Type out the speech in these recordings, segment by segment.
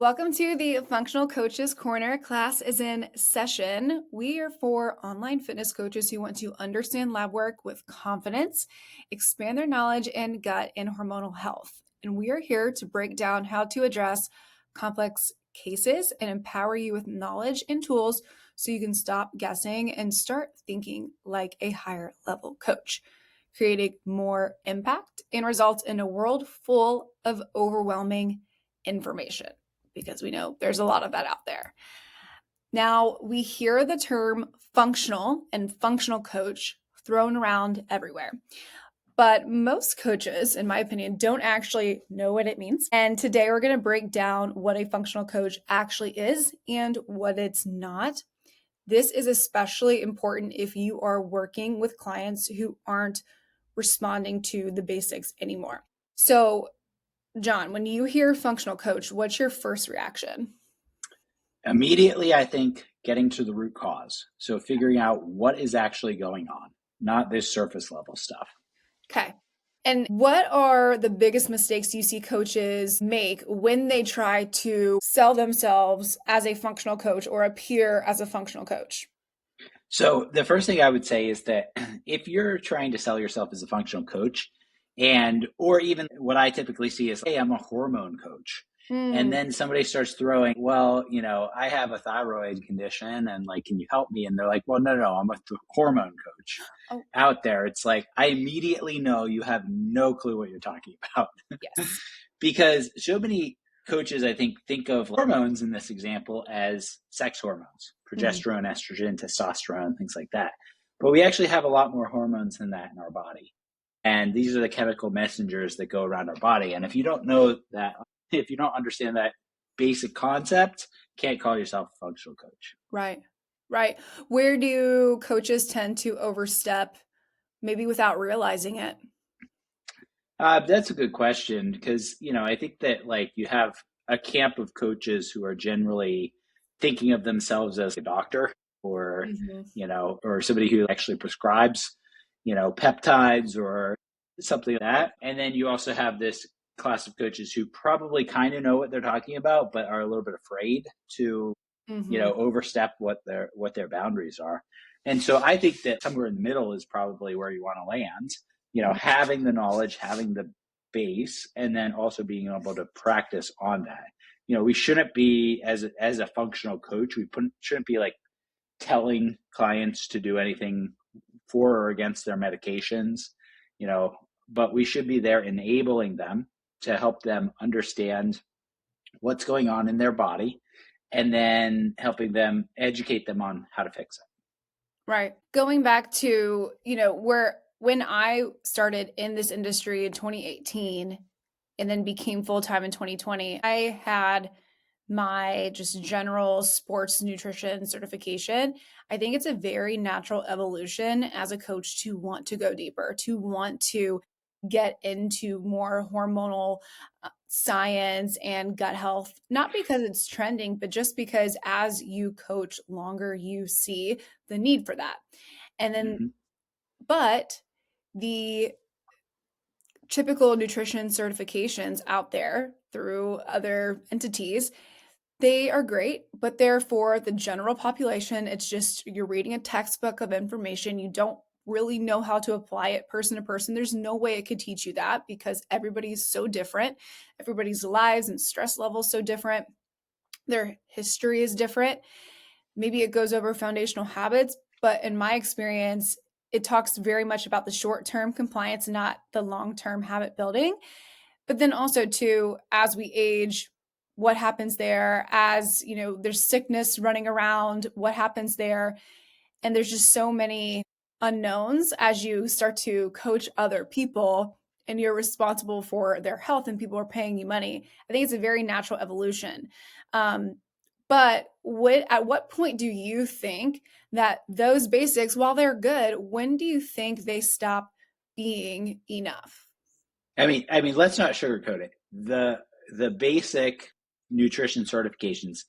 Welcome to the Functional Coaches Corner. Class is in session. We are for online fitness coaches who want to understand lab work with confidence, expand their knowledge in gut and hormonal health. And we are here to break down how to address complex cases and empower you with knowledge and tools so you can stop guessing and start thinking like a higher level coach, creating more impact and results in a world full of overwhelming information, because we know there's a lot of that out there. Now, we hear the term functional and functional coach thrown around everywhere. But most coaches, in my opinion, don't actually know what it means. And today we're going to break down what a functional coach actually is and what it's not. This is especially important if you are working with clients who aren't responding to the basics anymore. So, John, when you hear functional coach, what's your first reaction? Immediately, I think getting to the root cause. So figuring out what is actually going on, not this surface level stuff. Okay. And what are the biggest mistakes you see coaches make when they try to sell themselves as a functional coach or appear as a functional coach? So the first thing I would say is that if you're trying to sell yourself as a functional coach, or even what I typically see is, hey, I'm a hormone coach. And then somebody starts throwing, well, I have a thyroid condition and can you help me? And they're like, well, no, I'm a hormone coach out there. It's like, I immediately know you have no clue what you're talking about. Yes. Because so many coaches, I think of hormones in this example as sex hormones, progesterone, estrogen, testosterone, things like that. But we actually have a lot more hormones than that in our body. And these are the chemical messengers that go around our body. And if you don't know that, if you don't understand that basic concept, can't call yourself a functional coach. Right. Where do coaches tend to overstep, maybe without realizing it? That's a good question because, I think that you have a camp of coaches who are generally thinking of themselves as a doctor or, or somebody who actually prescribes, peptides or something like that. And then you also have this class of coaches who probably kind of know what they're talking about, but are a little bit afraid to, overstep what their boundaries are. And so I think that somewhere in the middle is probably where you want to land, having the knowledge, having the base, and then also being able to practice on that. We shouldn't be, as a functional coach, shouldn't be telling clients to do anything for or against their medications, but we should be there enabling them to help them understand what's going on in their body and then helping them educate them on how to fix it. Right. Going back to, when I started in this industry in 2018 and then became full-time in 2020, I had my just general sports nutrition certification. I think it's a very natural evolution as a coach to want to go deeper, to want to get into more hormonal science and gut health, not because it's trending, but just because as you coach longer, you see the need for that. And then, but the typical nutrition certifications out there through other entities, they are great, but they're for the general population. It's just you're reading a textbook of information. You don't really know how to apply it person to person. There's no way it could teach you that because everybody's so different. Everybody's lives and stress levels so different. Their history is different. Maybe it goes over foundational habits, but in my experience, it talks very much about the short-term compliance, not the long-term habit building. But then also too, as we age, what happens there? As there's sickness running around, what happens there? And there's just so many unknowns as you start to coach other people and you're responsible for their health and people are paying you money. I think it's a very natural evolution. But at what point do you think that those basics, while they're good, when do you think they stop being enough? I mean, let's not sugarcoat it. The basic nutrition certifications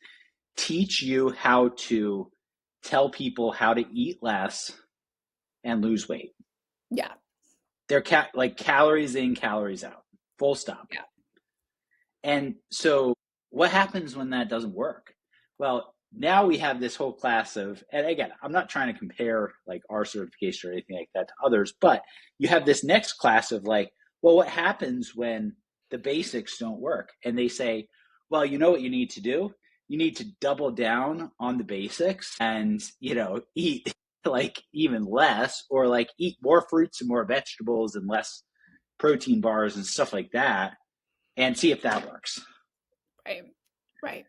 teach you how to tell people how to eat less and lose weight. Yeah. They're calories in, calories out, full stop. Yeah. And so what happens when that doesn't work? Well, now we have this whole class of, and again, I'm not trying to compare like our certification or anything like that to others, but you have this next class of like, well, what happens when the basics don't work? And they say, well, you know what you need to do? You need to double down on the basics and, eat like even less, or like eat more fruits and more vegetables and less protein bars and stuff like that, and see if that works. Right. Right.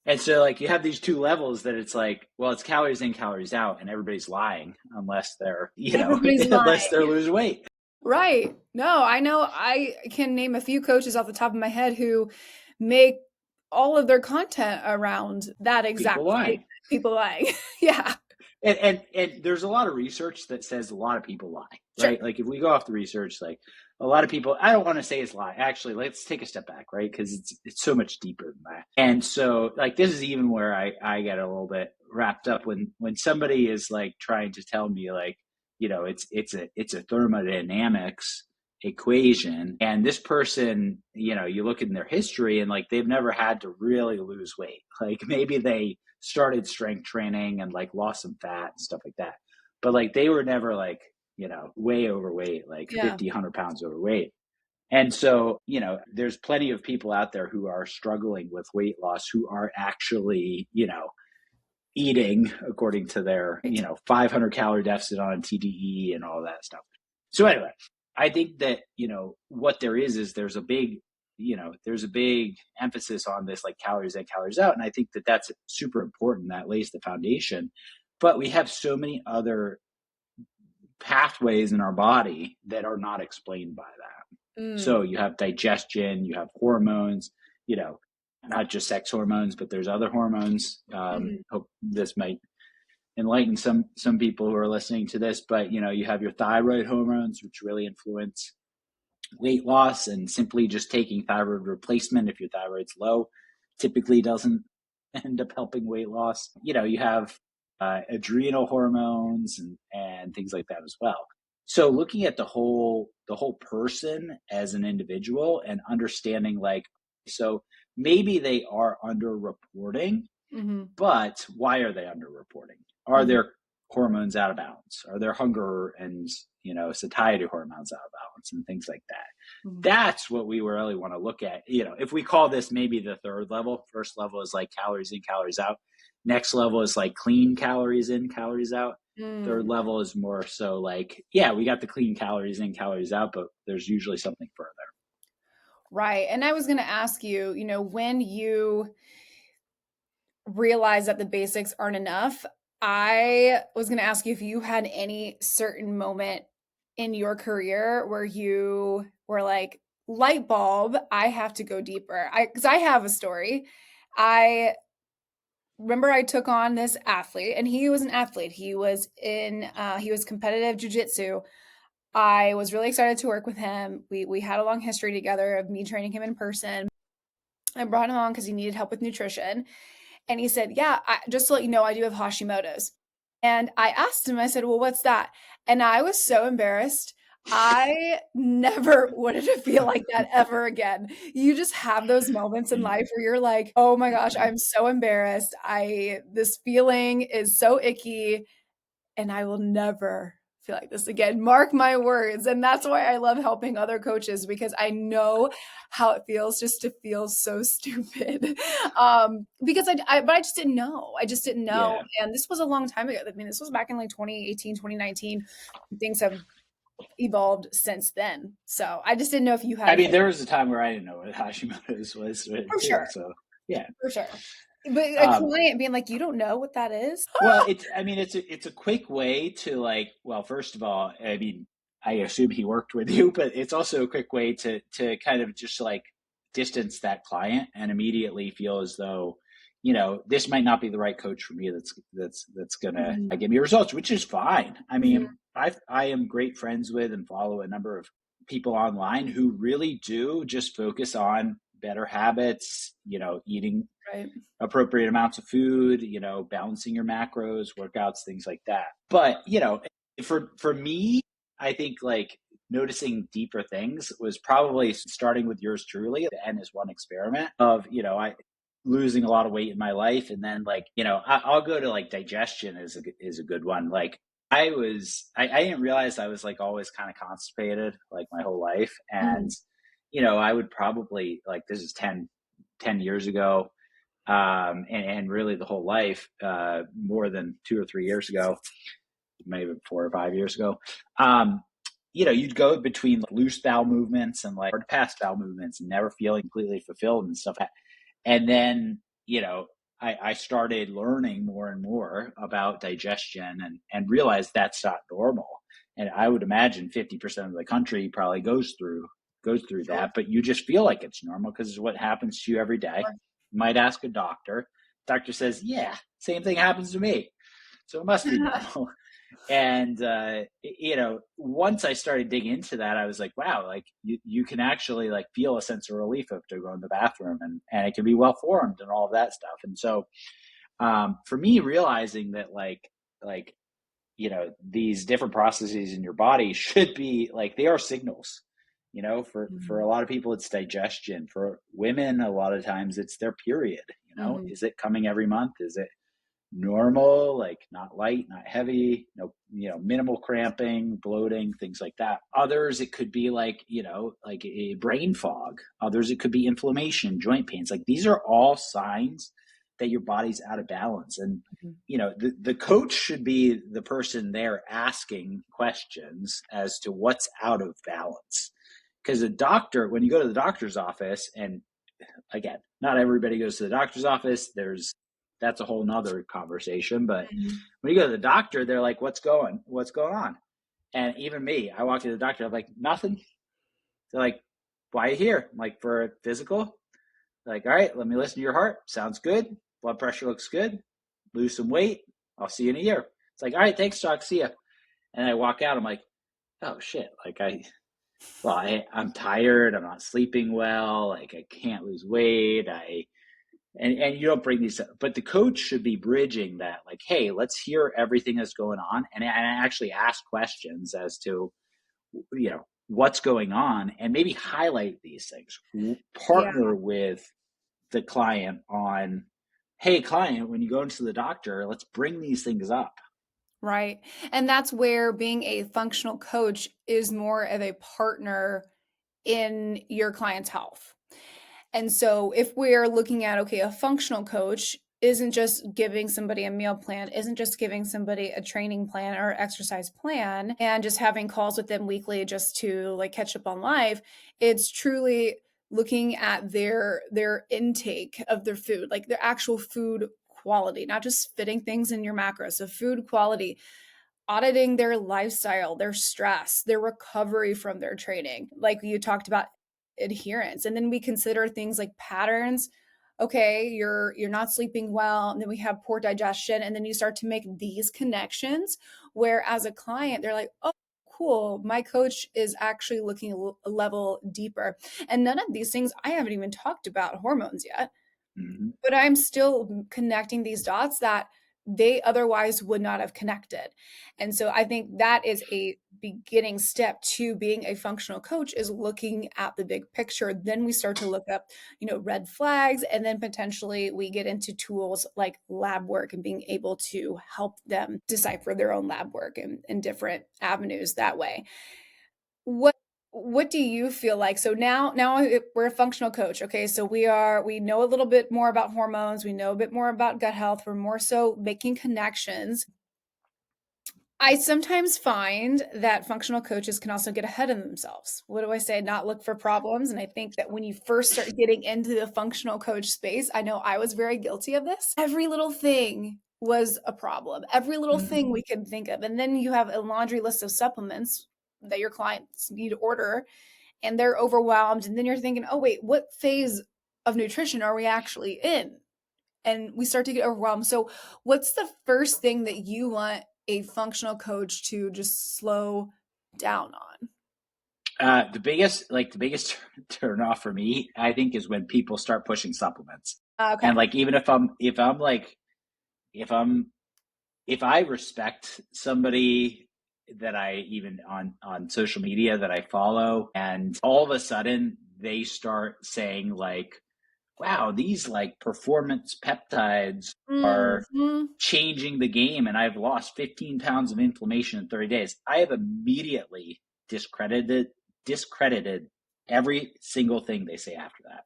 And so like you have these two levels that it's like, well, it's calories in, calories out, and everybody's lying unless they're, Everybody's unless lying. they're losing weight. Right. No, I know I can name a few coaches off the top of my head who make all of their content around that exact People statement. lying. People lying. Yeah. And there's a lot of research that says a lot of people lie, Sure. right? Like if we go off the research, like a lot of people, I don't want to say it's lie. Actually, let's take a step back, right? Because it's so much deeper than that. And so like this is even where I get a little bit wrapped up when somebody is like trying to tell me like, it's a thermodynamics equation, and this person, you look in their history and like they've never had to really lose weight. Like maybe they started strength training and like lost some fat and stuff like that, but like they were never like, way overweight, like Yeah. 50, 100 pounds overweight. And so, there's plenty of people out there who are struggling with weight loss who are actually, eating according to their, Right. 500 calorie deficit on a TDE and all that stuff. So anyway, I think that, what there is there's a big emphasis on this like calories in, calories out. And I think that that's super important. That lays the foundation. But we have so many other pathways in our body that are not explained by that. Mm. So you have digestion, you have hormones, not just sex hormones, but there's other hormones. Mhm. Hope this might enlighten some people who are listening to this, but you have your thyroid hormones, which really influence weight loss, and simply just taking thyroid replacement if your thyroid's low typically doesn't end up helping weight loss. You have adrenal hormones and things like that as well. So looking at the whole person as an individual and understanding like, so maybe they are underreporting, Mhm. but why are they underreporting? Are Mhm. their hormones out of balance? Are their hunger and satiety hormones out of balance and things like that? Mhm. That's what we really want to look at. If we call this maybe the third level, first level is like calories in, calories out. Next level is like clean calories in, calories out. Third Mm. level is more so like, yeah, we got the clean calories in, calories out, but there's usually something further. Right. And I was going to ask you, when you realize that the basics aren't enough, I was going to ask you if you had any certain moment in your career where you were like, light bulb, I have to go deeper. Because I have a story. I remember I took on this athlete, and he was an athlete. He was competitive jujitsu. I was really excited to work with him. We had a long history together of me training him in person. I brought him on because he needed help with nutrition. And he said, yeah, just to let you know, I do have Hashimoto's. And I asked him, I said, well, what's that? And I was so embarrassed. I never wanted to feel like that ever again. You just have those moments in life where you're like, oh my gosh, I'm so embarrassed. This feeling is so icky, and I will never feel like this again. Mark my words. And that's why I love helping other coaches, because I know how it feels just to feel so stupid. Because but I just didn't know. I just didn't know. Yeah. And this was a long time ago. I mean, this was back in like 2018, 2019. Things have evolved since then. So I just didn't know if you I had mean, there was a time where I didn't know what Hashimoto's was for too. sure. So yeah. For sure. But a Um, client being like, you don't know what that is? Well, it's a quick way to like, well, first of all, I mean, I assume he worked with you, but it's also a quick way to kind of just like distance that client and immediately feel as though, this might not be the right coach for me that's gonna Mhm. give me results, which is fine. I Mhm. mean, I am great friends with and follow a number of people online who really do just focus on better habits, eating Right. appropriate amounts of food, balancing your macros, workouts, things like that. But, for me, I think like noticing deeper things was probably starting with yours truly. The N is one experiment of, losing a lot of weight in my life. And then like, I'll go to like digestion is a good one. Like I didn't realize I was like always kind of constipated like my whole life. And, Mhm. I would probably like, this is 10 years ago. And really the whole life, more than 2 or 3 years ago, maybe 4 or 5 years ago. Um, you'd go between like, loose bowel movements and like hard pass bowel movements and never feeling completely fulfilled and stuff. And then, I started learning more and more about digestion and realized that's not normal. And I would imagine 50% of the country probably goes through Sure. that, but you just feel like it's normal because it's what happens to you every day. Sure. You might ask a doctor. Doctor says, yeah, same thing happens to me. So it must be normal. And once I started digging into that, I was like, wow, like you can actually like feel a sense of relief after going to the bathroom, and it can be well formed and all of that stuff. And so for me, realizing that like these different processes in your body should be like, they are signals. For a Mhm. lot of people it's digestion. For women a lot of times it's their period. Mhm. Is it coming every month? Is it normal, like not light, not heavy, no, minimal cramping, bloating, things like that. Others, it could be like, like a brain fog. Others, it could be inflammation, joint pains. Like these are all signs that your body's out of balance. And, Mhm. the coach should be the person there asking questions as to what's out of balance. Because a doctor, when you go to the doctor's office, and again, not everybody goes to the doctor's office. That's a whole nother conversation. But Mhm. when you go to the doctor, they're like, what's going on? And even me, I walk to the doctor, I'm like, nothing. They're like, why are you here? I'm like, for a physical. They're like, all right, let me listen to your heart. Sounds good. Blood pressure looks good. Lose some weight. I'll see you in a year. It's like, all right, thanks, Doc. See ya. And I walk out. I'm like, oh shit. Like I'm tired. I'm not sleeping well. Like I can't lose weight. And you don't bring these up, but the coach should be bridging that, like, hey, let's hear everything that's going on, and actually ask questions as to what's going on, and maybe highlight these things. Yeah. Partner with the client on, hey client, when you go into the doctor, let's bring these things up. Right. And that's where being a functional coach is more of a partner in your client's health. And so if we're looking at, okay, a functional coach isn't just giving somebody a meal plan, isn't just giving somebody a training plan or exercise plan and just having calls with them weekly just to like catch up on life. It's truly looking at their intake of their food, like their actual food quality, not just fitting things in your macros, so food quality, auditing their lifestyle, their stress, their recovery from their training. Like you talked about adherence. And then we consider things like patterns. Okay, you're not sleeping well, and then we have poor digestion, and then you start to make these connections where as a client they're like, "Oh, cool, my coach is actually looking a level deeper." And none of these things, I haven't even talked about hormones yet, Mm-hmm. but I'm still connecting these dots that they otherwise would not have connected. And so I think that is a beginning step to being a functional coach, is looking at the big picture. Then we start to look up, red flags, and then potentially we get into tools like lab work and being able to help them decipher their own lab work and different avenues that way. What do you feel like? So now we're a functional coach. Okay, so we know a little bit more about hormones, we know a bit more about gut health, we're more so making connections. I sometimes find that functional coaches can also get ahead of themselves. What do I say? Not look for problems. And I think that when you first start getting into the functional coach space, I know I was very guilty of this. Every little thing was a problem, every little thing Mm-hmm. we could think of. And then you have a laundry list of supplements that your clients need to order, and they're overwhelmed. And then you're thinking, oh, wait, what phase of nutrition are we actually in? And we start to get overwhelmed. So, what's the first thing that you want a functional coach to just slow down on? The biggest turn off for me, I think, is when people start pushing supplements. And Okay. like, even if I'm if I respect somebody that I, even on social media, that I follow, and all of a sudden they start saying like, wow, these like performance peptides are Mhm. changing the game and I've lost 15 pounds of inflammation in 30 days. I have immediately discredited every single thing they say after that.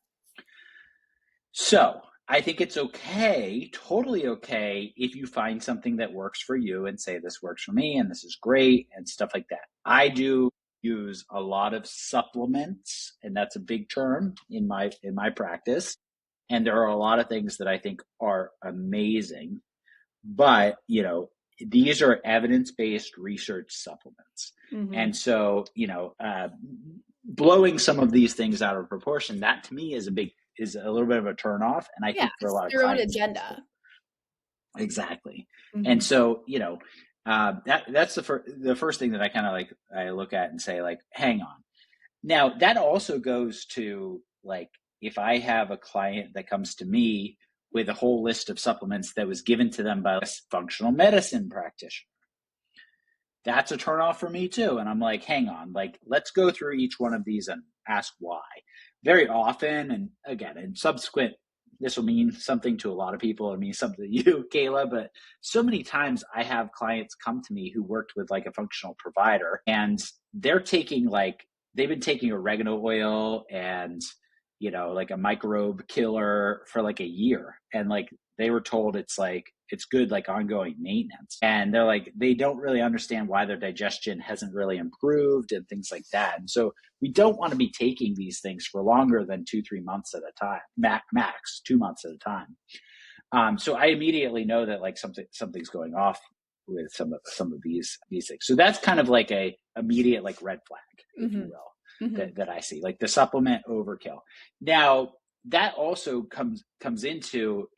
So I think it's okay, totally okay, if you find something that works for you and say, this works for me and this is great and stuff like that. I do use a lot of supplements, and that's a big term in my practice. And there are a lot of things that I think are amazing, but these are evidence-based research supplements. Mhm. And so blowing some of these things out of proportion, that to me is a little bit of a turn off, and I Yeah, think for a it's lot of their own clients it is too. agenda. Exactly. And Mhm. so that's the first thing that I kind of like I look at and say, like, hang on. Now that also goes to, like, if I have a client that comes to me with a whole list of supplements that was given to them by a functional medicine practitioner, that's a turnoff for me too. And I'm like, hang on, like, let's go through each one of these and ask why. Very often, and again, in subsequent, this will mean something to a lot of people. It means something to you, Kayla, but so many times I have clients come to me who worked with like a functional provider and they're taking like, they've been taking oregano oil and, like a microbe killer for like a year. And like they were told it's good, like ongoing maintenance. And they're like, they don't really understand why their digestion hasn't really improved and things like that. And so we don't want to be taking these things for longer than 2-3 months at a time, max 2 months at a time. So I immediately know that like something's going off with some of these things. So that's kind of like a immediate like red flag, if you Mhm. will, Mhm. that I see, like the supplement overkill. Now that also comes into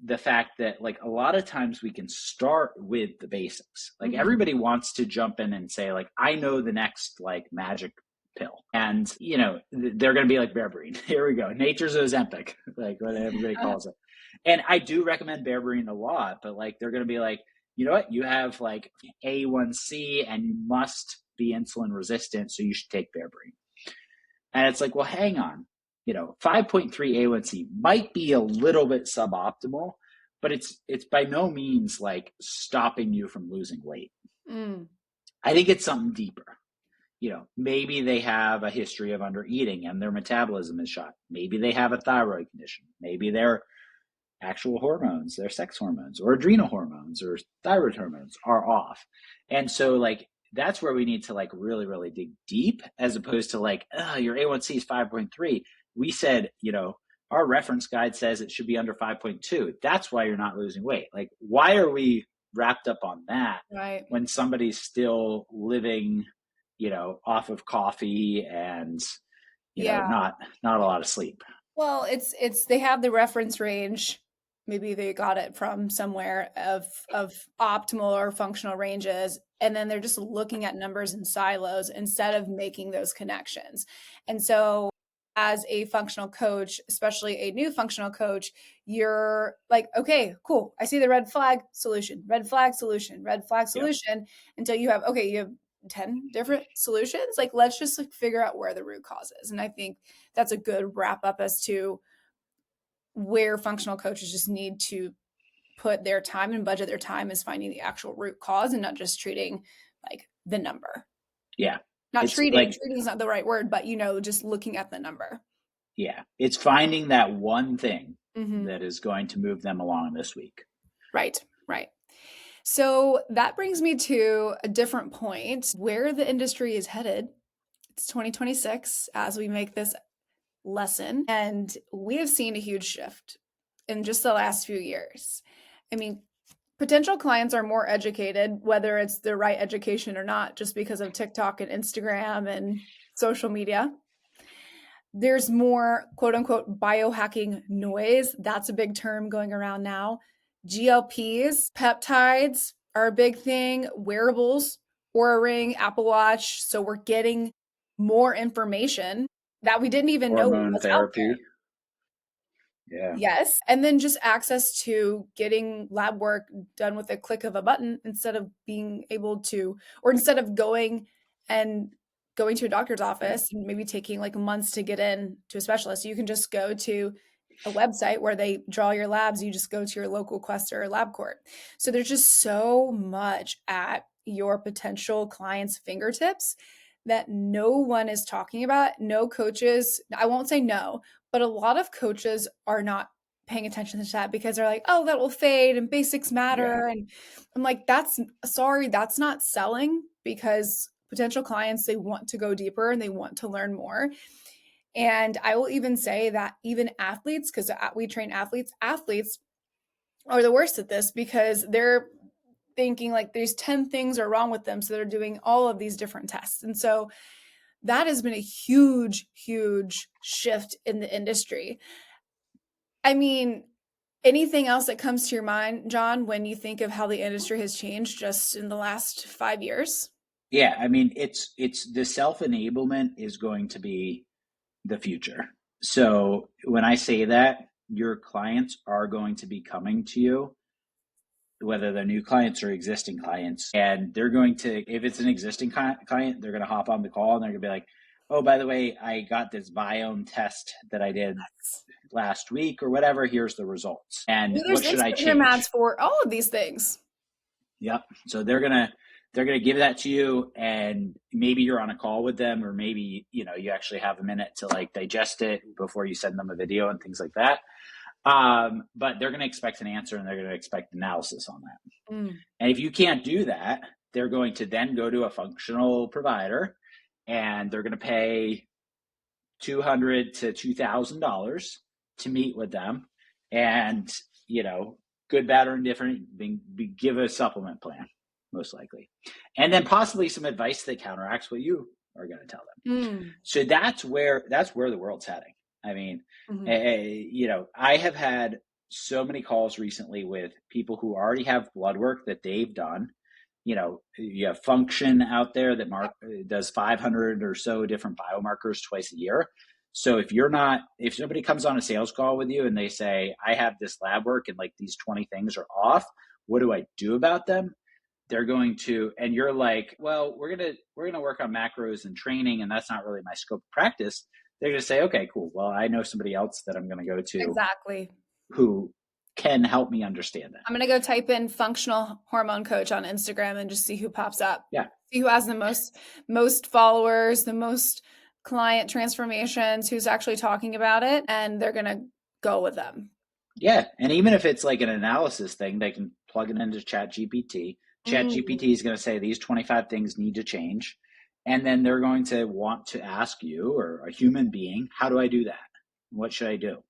the fact that like a lot of times we can start with the basics. Like Mhm. everybody wants to jump in and say like, I know the next like magic pill, and they're going to be like berberine. Here we go, nature's Ozempic, like what everybody calls it. And I do recommend berberine a lot, but like they're going to be like, you know what, you have like A1C and you must be insulin resistant, so you should take berberine. And it's like, well, hang on, 5.3 A1C might be a little bit suboptimal, but it's by no means like stopping you from losing weight. Mm. I think it's something deeper. Maybe they have a history of under eating and their metabolism is shot. Maybe they have a thyroid condition. Maybe their actual hormones, their sex hormones or adrenal hormones or thyroid hormones are off. And so like that's where we need to like really, really dig deep, as opposed to like, your A1C is 5.3. We said, our reference guide says it should be under 5.2. That's why you're not losing weight. Like, why are we wrapped up on that Right. when somebody's still living, off of coffee and, Yeah. not a lot of sleep? Well, it's they have the reference range. Maybe they got it from somewhere of optimal or functional ranges, and then they're just looking at numbers in silos instead of making those connections. And so as a functional coach, especially a new functional coach, you're like, okay, cool. I see the red flag solution, red flag solution, red flag Yep. solution until you have 10 different solutions. Like, let's just like figure out where the root cause is. And I think that's a good wrap up as to where functional coaches just need to put their time and budget their time is finding the actual root cause and not just treating like the number. Yeah. Not It's treating, like, treating is not the right word, but just looking at the number. yeah, it's finding that one thing Mm-hmm. that is going to move them along this week. Right, right. So that brings me to a different point where the industry is headed. It's 2026 as we make this lesson, and we have seen a huge shift in just the last few years. I mean, potential clients are more educated, whether it's the right education or not, just because of TikTok and Instagram and social media. There's more quote unquote biohacking noise. That's a big term going around now. GLPs, peptides are a big thing, wearables, Oura Ring, Apple Watch. So we're getting more information that we didn't even know Hormone was out there. therapy. Yeah. Yes. And then just access to getting lab work done with a click of a button instead of being able to, or instead of and going to a doctor's Yeah. office and maybe taking like months to get in to a specialist. You can just go to a website where they draw your labs. You just go to your local Quest or LabCorp. So there's just so much at your potential clients' fingertips that no one is talking about. No coaches, I won't say no, but a lot of coaches are not paying attention to that because they're like, oh, that will fade and basics Yeah. matter. And I'm like, that's sorry, that's not selling because potential clients, they want to go deeper and they want to learn more. And I will even say that even athletes, because we train athletes, athletes are the worst at this because they're thinking like there's 10 things are wrong with them. So they're doing all of these different tests. And so that has been a huge, huge shift in the industry. I mean, anything else that comes to your mind, John, when you think of how the industry has changed just in the last 5 years? Yeah, I mean, it's the self-enablement is going to be the future. So when I say that, your clients are going to be coming to you, whether they're new clients or existing clients, and they're going to, if it's an existing client, they're going to hop on the call and they're going to be like, oh, by the way, I got this biome test that I did last week or whatever. Here's the results. And Well, there's what should I Instagram ads change? for all of these things. Yep. So they're gonna give that to you, and maybe you're on a call with them, or maybe you actually have a minute to like digest it before you send them a video and things like that. But they're gonna expect an answer, and they're gonna expect analysis on that. Mm. And if you can't do that, they're going to then go to a functional provider, and they're gonna pay $200 to $2,000 to meet with them, and good, bad, or indifferent, give a supplement plan, most likely, and then possibly some advice that counteracts what you are going to tell them. Mm. So that's where the world's heading. I mean, Mhm. I have had so many calls recently with people who already have blood work that they've done. You have Function out there that does 500 or so different biomarkers twice a year. So if somebody comes on a sales call with you and they say, I have this lab work and like these 20 things are off, what do I do about them? They're going to, and you're like, well, we're gonna work on macros and training, and that's not really my scope of practice. They're gonna say, okay, cool. Well, I know somebody else that I'm gonna go to Exactly. who can help me understand that. I'm gonna go type in functional hormone coach on Instagram and just see who pops up. Yeah. See who has the most followers, the most client transformations, who's actually talking about it, and they're gonna go with them. Yeah, and even if it's like an analysis thing, they can plug it into Chat GPT. Chat Mm. GPT is going to say these 25 things need to change. And then they're going to want to ask you, or a human being, how do I do that? What should I do?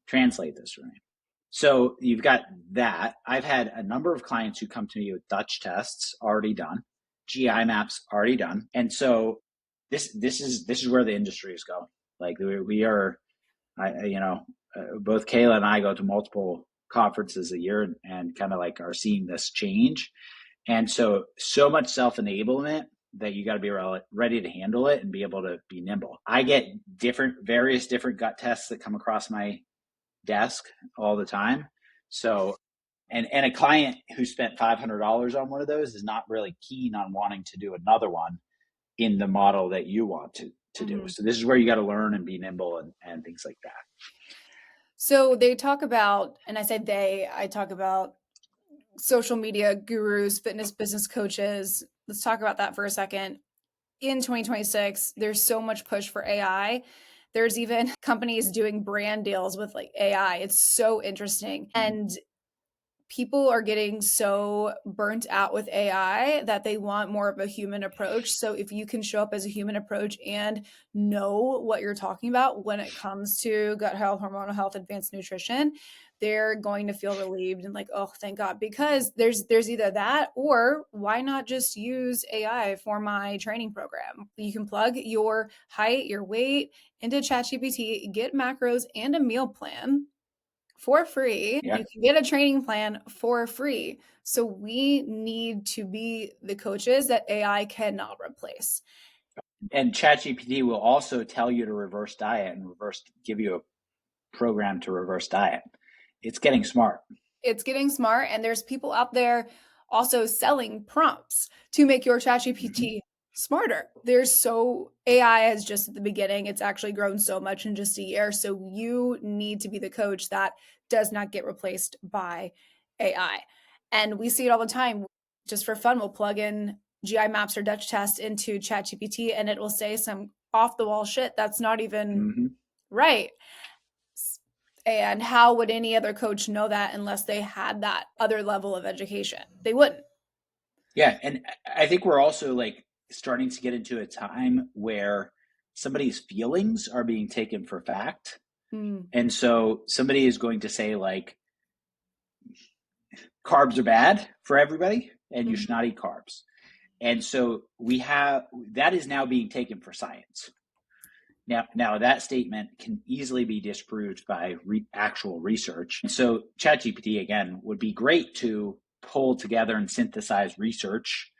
Translate this for me. So you've got that. I've had a number of clients who come to me with Dutch tests already done, GI maps already done. And so this is where the industry is going. Like we are, both Kayla and I go to multiple conferences a year, and kind of like are seeing this change. And so much self enablement that you got to be ready to handle it and be able to be nimble. I get various different gut tests that come across my desk all the time. So, and a client who spent $500 on one of those is not really keen on wanting to do another one in the model that you want to do. Mhm. So this is where you got to learn and be nimble and things like that. So they talk about, and I say I talk about social media gurus, fitness business coaches. Let's talk about that for a second. In 2026, there's so much push for AI. There's even companies doing brand deals with like AI. It's so interesting. Mm-hmm. And people are getting so burnt out with AI that they want more of a human approach. So if you can show up as a human approach and know what you're talking about when it comes to gut health, hormonal health, advanced nutrition, they're going to feel relieved and like, oh, thank God, because there's either that, or why not just use AI for my training program? You can plug your height, your weight into ChatGPT, get macros and a meal plan for free. Yeah. You can get a training plan for free. So we need to be the coaches that AI cannot replace. And ChatGPT will also tell you to reverse diet and give you a program to reverse diet. It's getting smart. It's getting smart, and there's people out there also selling prompts to make your Mm-hmm. ChatGPT smarter. AI is just at the beginning. It's actually grown so much in just a year. So you need to be the coach that does not get replaced by AI. And we see it all the time. Just for fun, we'll plug in GI maps or Dutch test into ChatGPT and it will say some off the wall shit that's not even Mm-hmm. right. And how would any other coach know that unless they had that other level of education? They wouldn't. Yeah, and I think we're also like starting to get into a time where somebody's feelings are being taken for fact. Mm. And so somebody is going to say like carbs are bad for everybody and you should Mm-hmm. not eat carbs. And so we have that is now being taken for science. Now that statement can easily be disproved by actual research. And so ChatGPT again would be great to pull together and synthesize research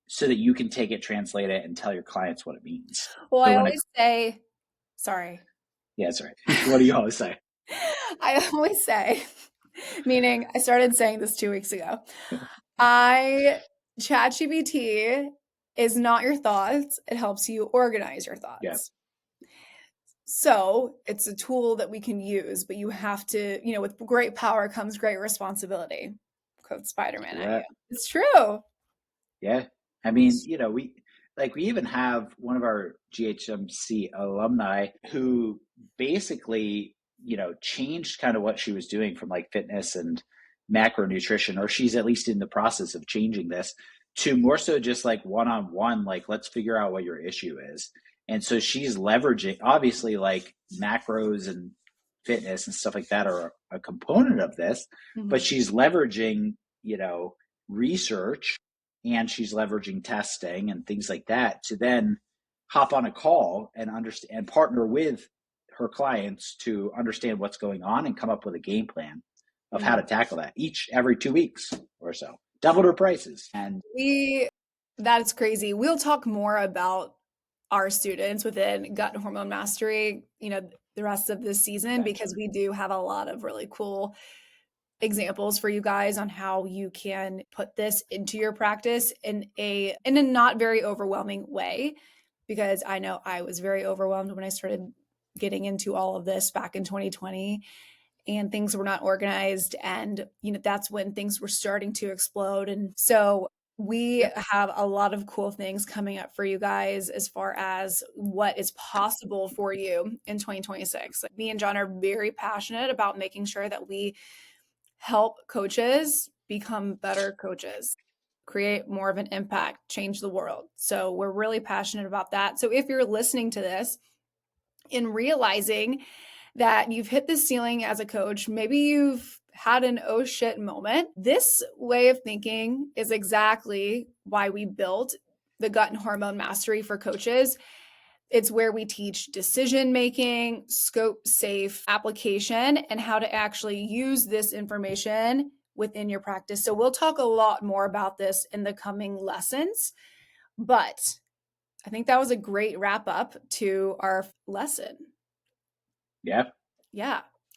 so that you can take it, translate it, and tell your clients what it means. Well, So I when a always say, sorry. yeah, sorry. What do you always say? I always say, meaning I started saying this 2 weeks ago. I ChatGPT is not your thoughts. It helps you organize your Yeah, thoughts. So it's a tool that we can use, but you have to, with great power comes great responsibility. Quote Spider-Man true at you. that. It's true. Yeah. I mean, we even have one of our GHMC alumni who basically, changed kind of what she was doing from like fitness and macronutrition, or she's at least in the process of changing this to more so just like one-on-one, like let's figure out what your issue is. And so she's leveraging, obviously, like macros and fitness and stuff like that are a component of this, but Mhm. she's leveraging, research, and she's leveraging testing and things like that to then hop on a call and understand and partner with her clients to understand what's going on and come up with a game plan of how to Mm. tackle that every 2 weeks or so. Doubled her prices. And We That's crazy. We'll talk more about our students within gut and hormone mastery, the rest of this season because eventually, we do have a lot of really cool examples for you guys on how you can put this into your practice in a not very overwhelming way because I know I was very overwhelmed when I started getting into all of this back in 2020 and things were not organized and that's when things were starting to explode and so we yeah, have a lot of cool things coming up for you guys as far as what is possible for you in 2026. Like me and John are very passionate about making sure that we help coaches become better coaches, create more of an impact, change the world. So we're really passionate about that. So if you're listening to this and realizing that you've hit the ceiling as a coach, maybe you've had an oh shit moment. This way of thinking is exactly why we built the gut and hormone mastery for coaches. It's where we teach decision making, scope safe application, and how to actually use this information within your practice. So, we'll talk a lot more about this in the coming lessons. But I think that was a great wrap up to our lesson. yeah. Yeah.